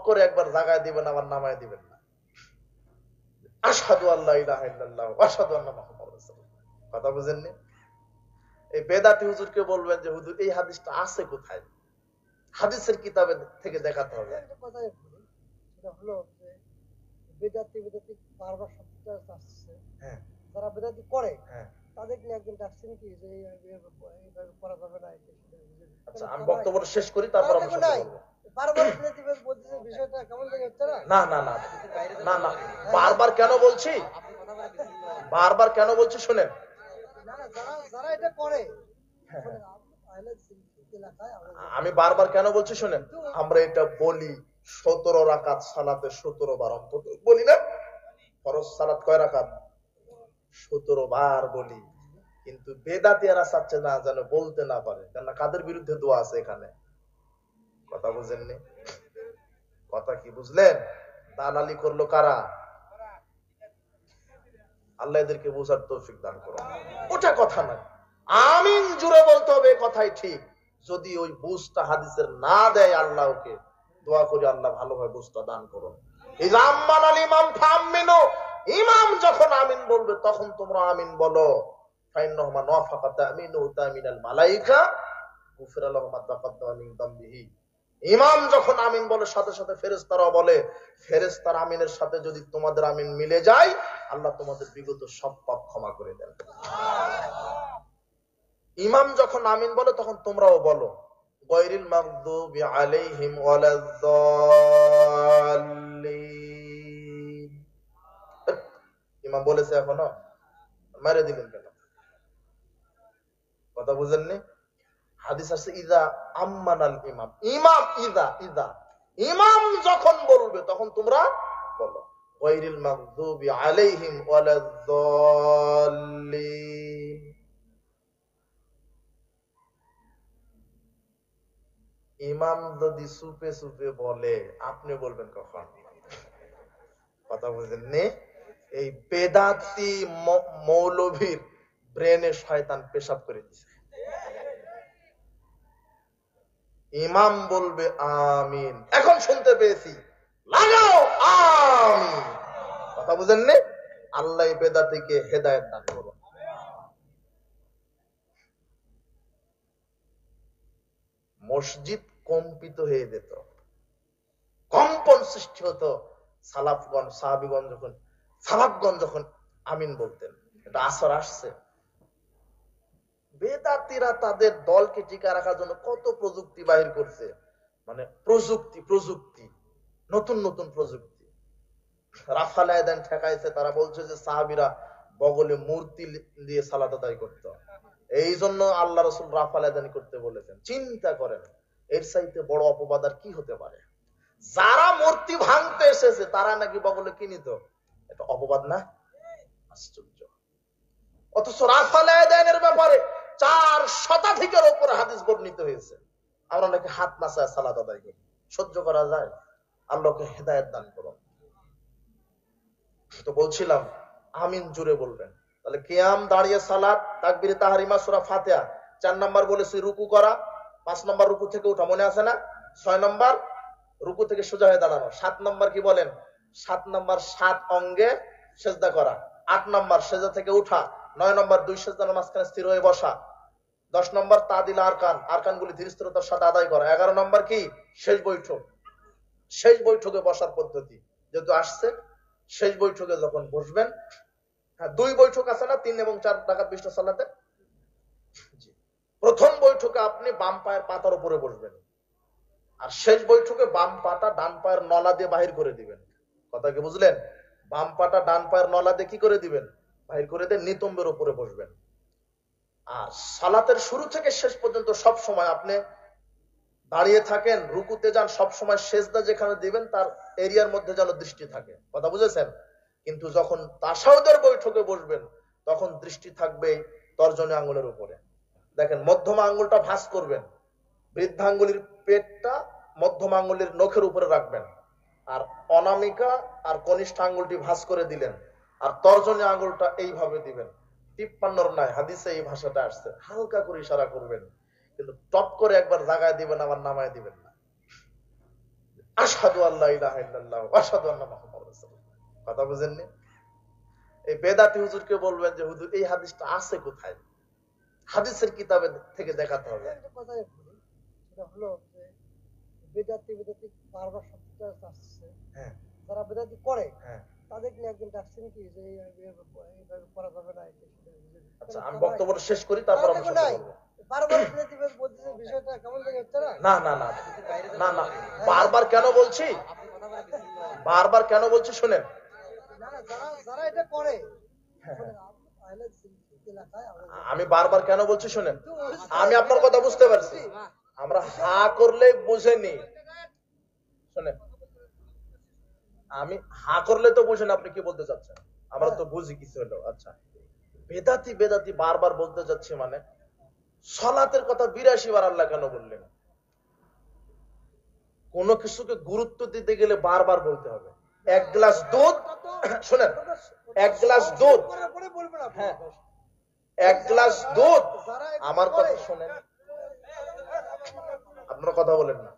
করে একবার জাগায় দিবেন, আবার নামায় দিবেন না। আশহাদু আল্লা ইলাহা ইল্লাল্লাহ ওয়া আশহাদু আন্না মুহাম্মাদুর রাসূলুল্লাহ। কথা বুঝেননি? এই বেদাতি হুজুরকে বলবেন যে হুজুর এই হাদিসটা আছে কোথায়? হাদিসের কিতাবে থেকে দেখাতে হবে। সেটা হলো যে বেদাতি বারবার শব্দটা আসছে, যারা বেদাতি করে তাদেরকে একজন ডাকছেন কি যে এইভাবে করা যাবে না। আচ্ছা, আমি বক্তব্যটা শেষ করি, তারপর আমরা শুনতে বলবো। বারবার বেদাতি বলতেছে, বিষয়টা কেমন লাগে হচ্ছে না না না না না, বারবার কেন বলছি, বারবার কেন বলছি শুনেন। যারা এটা করে, আমি বারবার কেন বলছি শুনেন। আমরা এটা বলি 17 রাকাত সালাতে 17 বার অন্তত বলি না? ফরজ সালাত কয় রাকাত? 17 বার বলি। কিন্তু বেদাতীরা চাচ্ছে না যেন বলতে না পারে, কেননা কাদের বিরুদ্ধে দোয়া আছে এখানে। কথা বুঝেননি? কথা কি বুঝলেন? দালালি করলো কারা? আল্লাহ এদেরকে বোঝার তৌফিক দান করুন। ওটা কথা না, আমিন জুড়ে বলতে হবে, কথাই ঠিক। যদি ওই বুঝটা হাদিসের না দেয়, আল্লাহকে দোয়া করি আল্লাহ ভালোভাবে বুঝটা দান করুন। ইমাম যখন আমিন বলবে তখন তোমরা আমিন বলো। ইমাম যখন আমিন বলে সাথে সাথে ফেরেশতারাও বলে। ফেরেশতার আমিনের সাথে যদি তোমাদের আমিন মিলে যায়, আল্লাহ তোমাদের বিগত সব পাপ ক্ষমা করে দেন। ইমাম যখন আমিন বলে তখন তোমরাও বলো, গায়রিল মাগদুবি আলাইহিম ওয়ালাদ-দাল্লিন। ইমাম বলেছে এখনো মেরে দিলেন কেন? কথা বুঝেননি? হাদিস আছে ইযা আম্মানাল ইমাম, ইমাম ইমাম যখন বলবে তখন তোমরা বলো গায়রিল মাগদুবি আলাইহিম ওয়ালাদ-দাল্লিন। ইমাম যদি সুপে সুপে বলে, আপনি বলবেন কখন? কথা বুঝেননি? এই বেদাতি মৌলভীর ব্রেনে শয়তান পেশাব করে দিছে। ইমাম বলবে আমিন, এখন শুনতে পেয়েছি, লাগাও আমিন। কথা বুঝেননি? আল্লাহ বেদাতিকে হেদায়েত দান করুন। মসজিদ কম্পিত হয়ে যেত, কম্পন সৃষ্টি হতো সালাফগণ সাহাবীগণ যখন আমিন বলতেন। এটা আসর আসছে। বেদাতীরা তাদের দলকে টিকা রাখার জন্য কত প্রযুক্তি বাহির করছে, মানে প্রযুক্তি নতুন নতুন প্রযুক্তি। রাফাল আযান ঠেকাইছে, তারা বলছে যে সাহাবীরা বগলে মূর্তি দিয়ে সালাত আদায় করত, এই জন্য আল্লাহ রাসূল রাফাল আযান করতে বলেছেন। চিন্তা করেন এর চাইতে বড় অপবাদ আর কি হতে পারে? যারা মূর্তি ভাঙতে এসেছে তারা নাকি বগলে কি নিত? এটা অপবাদ না? আশ্চর্য। অথচ রাফাল আযানের ব্যাপারে 4 শতাধিকের উপরে হাদিস বর্ণিত হয়েছে। আমরা নাকি হাত নাচায় সালাত আদায় করি। সহ্য করা যায়? আল্লাহকে হেদায়েত দান করুন। তো বলছিলাম আমিন জুড়ে বলবেন। তাহলে কিয়াম, দাঁড়িয়ে সালাত, তাকবীরে তাহরিমা, সূরা ফাতিহা। 4 নাম্বার বলেছি রুকু করা, 5 নাম্বার রুকু থেকে ওঠা, মনে আছে না? 6 নাম্বার রুকু থেকে সোজা হয়ে দাঁড়ানো, 7 নাম্বার কি বলেন? 7 নাম্বার 7 অঙ্গে সেজদা করা, 8 নাম্বার সেজদা থেকে উঠা, 9 নাম্বার 2 সেজদার মাঝখানে স্থির হয়ে বসা, 10 নাম্বার তাদিল আরকানগুলি ধীরস্থিরতার সাথে আদায় করা, 11 নাম্বার কি? শেষ বৈঠকে বসার পদ্ধতি যেহেতু আসছে, শেষ বৈঠকে যখন বসবেন, হ্যাঁ 2 বৈঠক আছে না, 3 এবং 4 রাকাত বিশিষ্ট সালাতে। প্রথম বৈঠকে আপনি বাম পায়ের পাতার উপরে বসবেন, আর শেষ বৈঠকে বাম পাটা ডান পায়ের নলা দিয়ে বাহির করে দিবেন। কথা কি বুঝলেন? বাম পাটা ডান পায়ের নলা দিয়ে কি করে দিবেন? বাহির করে দিয়ে নিতম্বের উপরে বসবেন। আর সালাতের শুরু থেকে শেষ পর্যন্ত সব সময় আপনি দাঁড়িয়ে থাকেন, রুকুতে যান, সব সময় সেজদা যেখানে দিবেন তার এরিয়ার মধ্যে যেন দৃষ্টি থাকে। কথা বুঝেছেন? কিন্তু যখন তাশাহুদের বৈঠকে বসবেন তখন দৃষ্টি থাকবে তর্জনী আঙ্গুলের উপরে। দেখেন মধ্যমা আঙ্গুলটা ভাঁজ করবেন, বৃদ্ধাঙ্গুলির পেটটা মধ্যমা আঙ্গুলের নখের উপরে রাখবেন, আর অনামিকা আর কনিষ্ঠ আঙ্গুলটি ভাঁজ করে দিলেন, আর তর্জনী আঙ্গুলটা এইভাবে দিবেন। 53 নাই, হাদিসে এই ভাষাটা আসছে। হালকা করে ইশারা করবেন, কিন্তু টপ করে একবার জাগায় দিবেন আবার নামায় দিবেন না। আশহাদু আল্লা ইলাহা ইল্লাল্লাহ ওয়া আশহাদু আন্না মুহাম্মাদুর রাসূলুল্লাহ। কথা বুঝেননি? এই বেদাতি হুজুরকে বলবেন যে হুজুর এই হাদিসটা আছে কোথায়, হাদিসের কিতাবে থেকে দেখাতে হবে। একটা কথাই বলি, সেটা হলো যে বেদাতি বেদাতি বারবার শব্দটা আসছে। হ্যাঁ যারা বেদাতি করে হ্যাঁ। তাদেরকে নিয়ে একদিন ডাকছেন কি যে এইভাবে করা যাবে না, এটা সেটা বুঝে দিন। আচ্ছা আমি বক্তব্যটা শেষ করি, তারপর আমরা শুনতে বলবো। বারবার বেদাতি বেদাতি বলতেছে, বিষয়টা কেমন জানি হচ্ছে না? না না না না না, বারবার কেন বলছি, বারবার কেন বলছি শুনেন। না না, যারা এটা করে এলাকায় আমি বারবার কেন বলছি শুনেন, আমি আপনার কথা বুঝতে পারছি, আমরা হা করলে বুঝেনি। শুনেন, আমি হা করলে তো বুঝেন আপনি কি বলতে চাচ্ছেন, আমরা তো বুঝি কিছু হলো। আচ্ছা, বেদাতি বেদাতি বারবার বলতে যাচ্ছি মানে সলাতের কথা 82 বার আল্লাহ কেন বললেন? কোন কিছুকে গুরুত্ব দিতে গেলে বারবার বলতে হবে। এক গ্লাস দুধ, শুনেন, এক গ্লাস দুধ, হ্যাঁ এক গ্লাস দুধ, আমার কথা শুনেন, আপনার কথা বলেন না,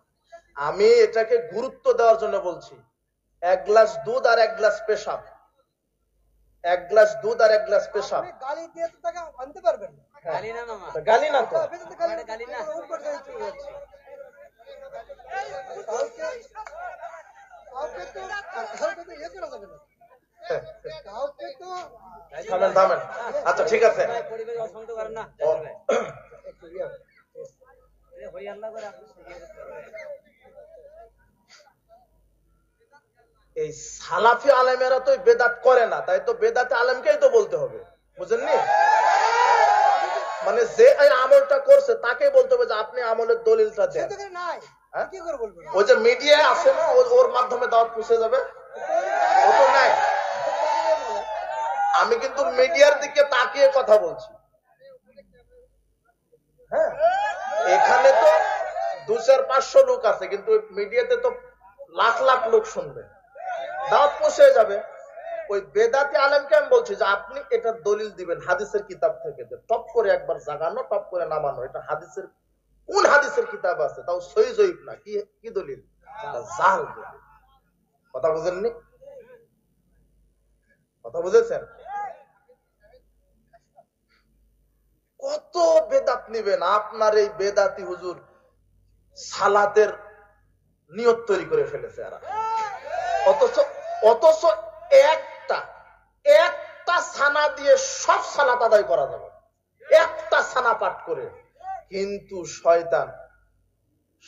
আমি এটাকে গুরুত্ব দেওয়ার জন্য বলছি। এক গ্লাস দুধ আর এক গ্লাস পেশাব, এক গ্লাস দুধ আর এক গ্লাস পেশাব। গালি দিয়ে তো তাকে আনতে পারবেন না। গালি না মামা, গালি না তো, গালি না, থামেন থামেন। আচ্ছা ঠিক আছে, এই সালাফি আলেমেরা তো বেদাত করে না, তাই তো বেদাতে আলেমকেই তো বলতে হবে, বুঝেননি? মানে যে এই আমলটা করছে তাকে বলতে হবে যে আপনি আমলের দলিলটা দেন। ওই যে মিডিয়া আছে না, ওর মাধ্যমে দাওয়াত পৌঁছে যাবে, ও তো নাই। আমি কিন্তু মিডিয়ার দিকে তাকিয়ে কথা বলছি। হ্যাঁ, এখানে তো 200-500 লোক আছে, কিন্তু মিডিয়াতে তো লাখ লাখ লোক শুনবে, দাওয়াত পৌঁছে যাবে। ওই বেদাতি আলেমকে আমি বলছি যে আপনি এটা দলিল দিবেন হাদিসের কিতাব থেকে, টপ করে একবার জাগানো, টপ করে নামানো। এটা হাদিসের কোন হাদিসের কিতাব আছে, তাও সহিহ জয়ীফ না, কি কি দলিল? জাল দলিল। কথা বুঝেননি? কথা বুঝেছেন? কত বেদাত নিবেন? আপনার এই বেদাতি হুজুর সালাতের নিয়ত তৈরি করে ফেলেছে এরা, অথচ অথচ একটা একটা সানা দিয়ে সব সালাত আদায় করা যাবে, একটা সানা পাঠ করে। কিন্তু শয়তান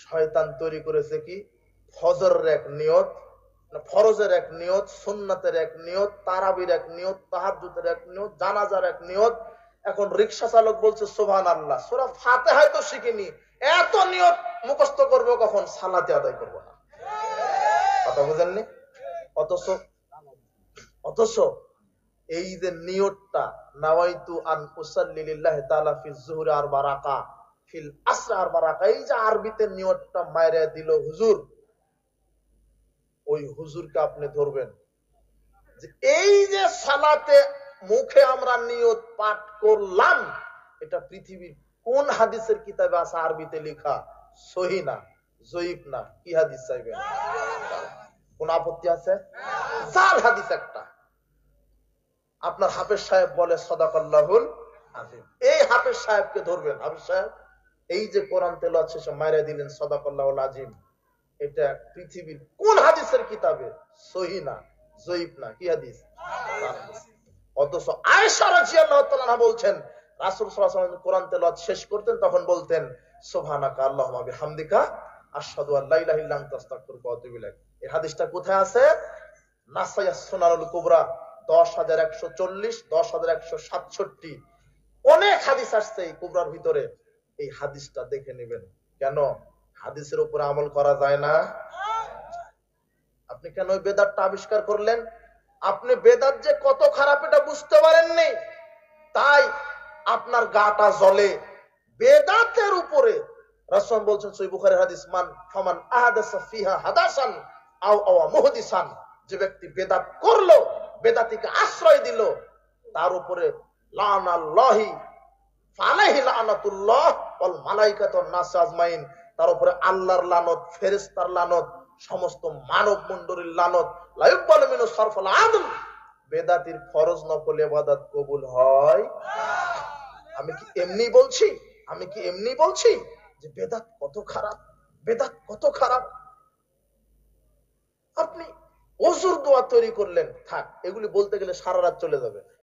শয়তান তৈরি করেছে কি, ফজরের এক নিয়ত, ফরজের এক নিয়ত, সুন্নাতের এক নিয়ত, তারাবির এক নিয়ত, তাহাজ্জুদের এক নিয়ত, জানাজার এক নিয়ত। এখন রিকশা চালক বলছে সুবহানাল্লাহ, সূরা ফাতিহা তো শিখিনি, এত নিয়ত মুখস্থ করব কখন, সালাতে আদায় করব না। কথা বুঝেননি? অথচ অথচ এই যে নিয়তটা, নাওয়াইতু আন উসাল্লি লিল্লাহি তাআলা ফিজ যুহরি আরবা রাকা, ফিল আসর আরবা রাকা, এই যে আরবিতে নিয়তটা মাইরা দিল হুজুর, ওই হুজুরকে আপনি ধরবেন যে এই যে সালাতে মুখে আমরা নিয়ত পাঠ করলাম, এটা পৃথিবীর কোন হাদিসের কিতাবে আছে আরবিতে লেখা? সহিহ না, জয়ীফ না, কি হাদিস চাইবেন? কোন আপত্তি আছে? জাল হাদিস একটা। আপনার হাফেজ সাহেব বলে সাদাকাল্লাহুল আযীম, এই হাফেজ সাহেবকে ধরবেন। হাফেজ সাহেব এই যে কোরআন তেলাওয়াত শেষে মাইরা দিলেন সাদাকাল্লাহুল আযীম, এটা পৃথিবীর কোন হাদিসের কিতাবে? সহিহ না, জয়ীফ না, কি হাদিস? অথচ আয়েশা রাদিয়াল্লাহু তাআলা বলছেন, রাসূল সাল্লাল্লাহু আলাইহি ওয়াসাল্লাম কোরআন তেলাওয়াত শেষ করতেন, তখন বলতেন সুবহানাকা আল্লাহুম্মা বিহামদিকা আশহাদু আল্লা ইলাহা ইল্লা আনতা আস্তাগফিরুকা ওয়া আতুবু ইলাইক। এই হাদিসটা কোথায় আছে? নাসাইয়াস সুনানুল কুবরা 10140, 10167, অনেক হাদিস আসছে এই কুবরার ভিতরে। এই হাদিসটা দেখে নেবেন। কেন হাদিসের উপরে আমল করা যায় না? আপনি কেন ওই বেদাতটা আবিষ্কার করলেন? আপনি বেদাত যে কত খারাপ এটা বুঝতে পারেননি, তাই আপনার গাটা জ্বলে। বেদাতের উপরে রাসূল বলছেন সহিহ বুখারীর হাদিস, মান ফামান আহাদাসা ফিহা হাদাসান আও আও মুহদিসান, যে ব্যক্তি বেদাত করলো, বেদাতিকে আশ্রয় দিল, তার উপরে লানাল্লাহি ফালাইহি লানাতুল্লাহ ওয়াল মালাইকাতু ওয়ান নাস আজমাইন, তার উপরে আল্লাহর লানত, ফেরেশতার লানত, সমস্ত মানব মণ্ডলীর লানত, লা ইউকবালু মিনহু সারফুল আদল। বেদাতির ফরজ নফল ইবাদত কবুল হয়। আমি কি এমনি বলছি? আমি কি এমনি বলছি যে বেদাত কত খারাপ, বেদাত কত খারাপ? আপনি ওযুর দোয়া তৈরি করলেন, থাক, এগুলি বলতে গেলে সারা রাত চলে যাবে।